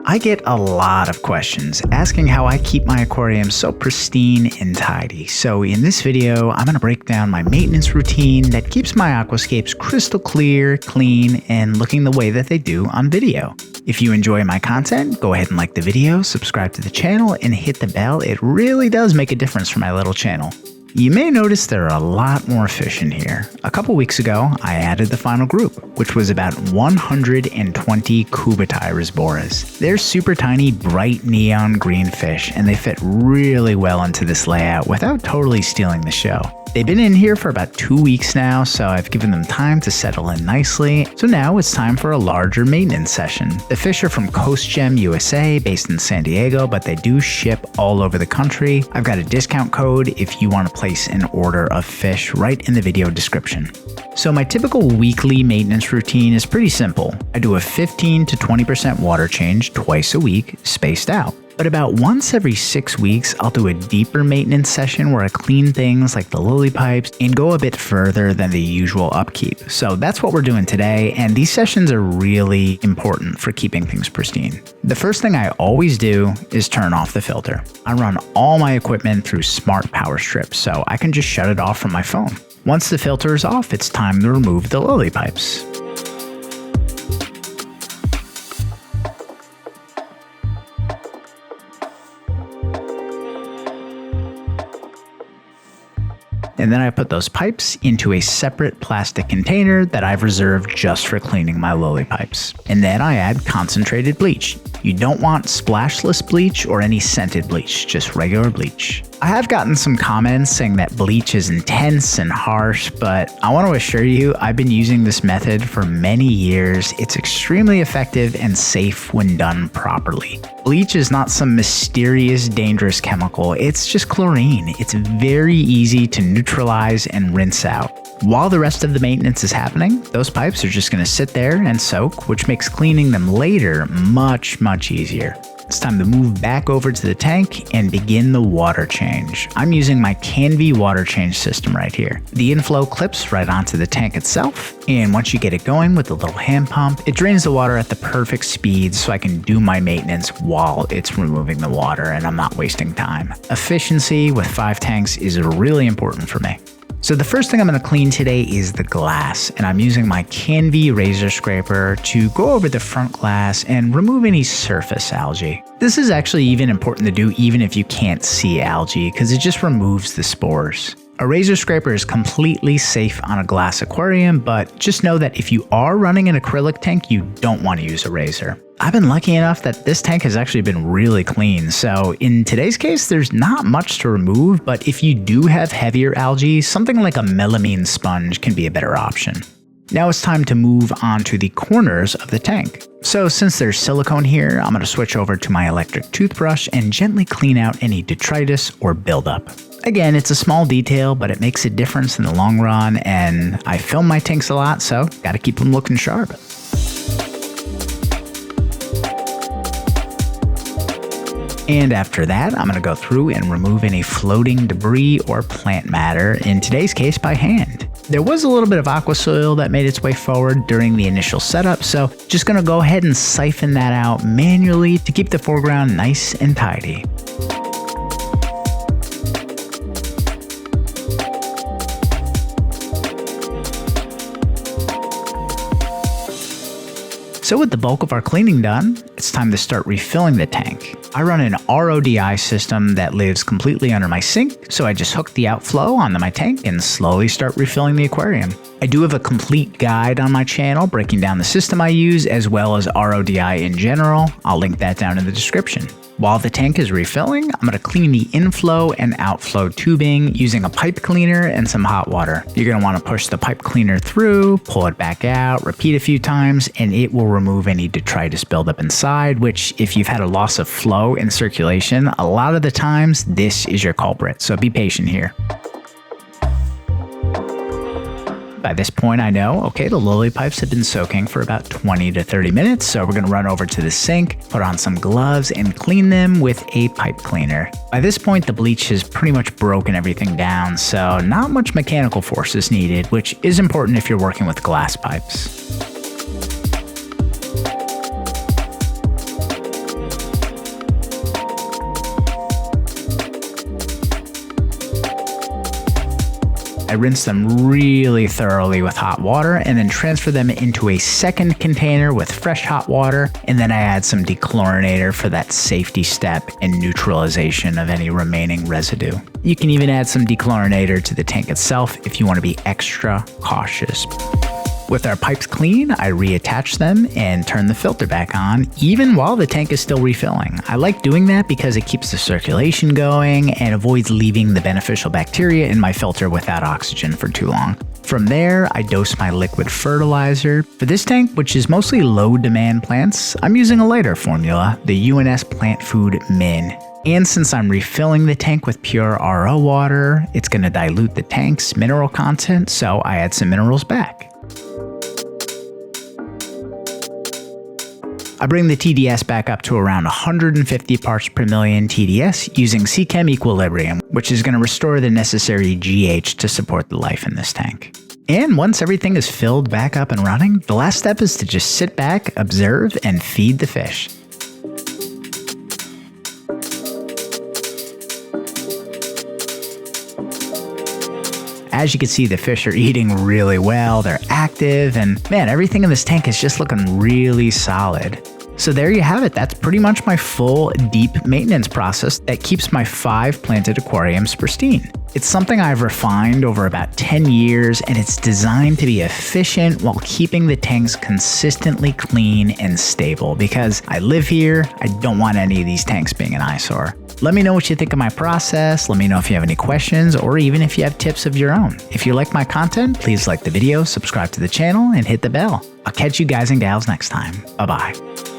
I get a lot of questions asking how I keep my aquarium so pristine and tidy. So in this video, I'm going to break down my maintenance routine that keeps my aquascapes crystal clear, clean, and looking the way that they do on video. If you enjoy my content, go ahead and like the video, subscribe to the channel, and hit the bell. It really does make a difference for my little channel. You may notice there are a lot more fish in here. A couple weeks ago, I added the final group, which was about 120 Cubotyrisboras. They're super tiny, bright neon green fish, and they fit really well into this layout without totally stealing the show. They've been in here for about 2 weeks now, so I've given them time to settle in nicely. So now it's time for a larger maintenance session. The fish are from COSTGEM USA, based in San Diego, but they do ship all over the country. I've got a discount code if you want to place an order of fish right in the video description. So my typical weekly maintenance routine is pretty simple. I do a 15 to 20% water change twice a week, spaced out. But about once every 6 weeks, I'll do a deeper maintenance session where I clean things like the lily pipes and go a bit further than the usual upkeep. So that's what we're doing today, and these sessions are really important for keeping things pristine. The first thing I always do is turn off the filter. I run all my equipment through smart power strips, so I can just shut it off from my phone. Once the filter is off, it's time to remove the lily pipes. And then I put those pipes into a separate plastic container that I've reserved just for cleaning my lily pipes. And then I add concentrated bleach. You don't want splashless bleach or any scented bleach, just regular bleach. I have gotten some comments saying that bleach is intense and harsh, but I want to assure you I've been using this method for many years. It's extremely effective and safe when done properly. Bleach is not some mysterious, dangerous chemical. It's just chlorine. It's very easy to neutralize and rinse out. While the rest of the maintenance is happening, those pipes are just going to sit there and soak, which makes cleaning them later much easier. It's time to move back over to the tank and begin the water change. I'm using my Canvy water change system right here. The inflow clips right onto the tank itself, and once you get it going with the little hand pump, it drains the water at the perfect speed so I can do my maintenance while it's removing the water and I'm not wasting time. Efficiency with 5 tanks is really important for me. So the first thing I'm going to clean today is the glass, and I'm using my Canvy razor scraper to go over the front glass and remove any surface algae. This is actually even important to do even if you can't see algae because it just removes the spores. A razor scraper is completely safe on a glass aquarium, but just know that if you are running an acrylic tank, you don't want to use a razor. I've been lucky enough that this tank has actually been really clean, so in today's case, there's not much to remove, but if you do have heavier algae, something like a melamine sponge can be a better option. Now it's time to move on to the corners of the tank. So since there's silicone here, I'm going to switch over to my electric toothbrush and gently clean out any detritus or buildup. Again, it's a small detail, but it makes a difference in the long run, and I film my tanks a lot, so gotta keep them looking sharp. And after that, I'm going to go through and remove any floating debris or plant matter, in today's case by hand. There was a little bit of AQUASOIL that made its way forward during the initial setup, so just going to go ahead and siphon that out manually to keep the foreground nice and tidy. So with the bulk of our cleaning done, it's time to start refilling the tank. I run an RODI system that lives completely under my sink, so I just hook the outflow onto my tank and slowly start refilling the aquarium. I do have a complete guide on my channel breaking down the system I use as well as RODI in general. I'll link that down in the description. While the tank is refilling, I'm going to clean the inflow and outflow tubing using a pipe cleaner and some hot water. You're going to want to push the pipe cleaner through, pull it back out, repeat a few times, and it will remove any detritus buildup inside, which if you've had a loss of flow in circulation, a lot of the times this is your culprit, so be patient here. By this point, I know, okay, the lily pipes have been soaking for about 20 to 30 minutes, so we're going to run over to the sink, put on some gloves, and clean them with a pipe cleaner. By this point, the bleach has pretty much broken everything down, so not much mechanical force is needed, which is important if you're working with glass pipes. rinse them really thoroughly with hot water and then transfer them into a second container with fresh hot water, and then I add some dechlorinator for that safety step and neutralization of any remaining residue. You can even add some dechlorinator to the tank itself if you want to be extra cautious. With our pipes clean, I reattach them and turn the filter back on, even while the tank is still refilling. I like doing that because it keeps the circulation going and avoids leaving the beneficial bacteria in my filter without oxygen for too long. From there, I dose my liquid fertilizer. For this tank, which is mostly low-demand plants, I'm using a lighter formula, the UNS Plant Food Min. And since I'm refilling the tank with pure RO water, it's going to dilute the tank's mineral content, so I add some minerals back. I bring the TDS back up to around 150 parts per million TDS using CChem Equilibrium, which is going to restore the necessary GH to support the life in this tank. And once everything is filled back up and running, the last step is to just sit back, observe, and feed the fish. As you can see, the fish are eating really well, they're active, and man, everything in this tank is just looking really solid. So there you have it. That's pretty much my full deep maintenance process that keeps my 5 planted aquariums pristine. It's something I've refined over about 10 years, and it's designed to be efficient while keeping the tanks consistently clean and stable because I live here. I don't want any of these tanks being an eyesore. Let me know what you think of my process. Let me know if you have any questions or even if you have tips of your own. If you like my content, please like the video, subscribe to the channel, and hit the bell. I'll catch you guys and gals next time. Bye-bye.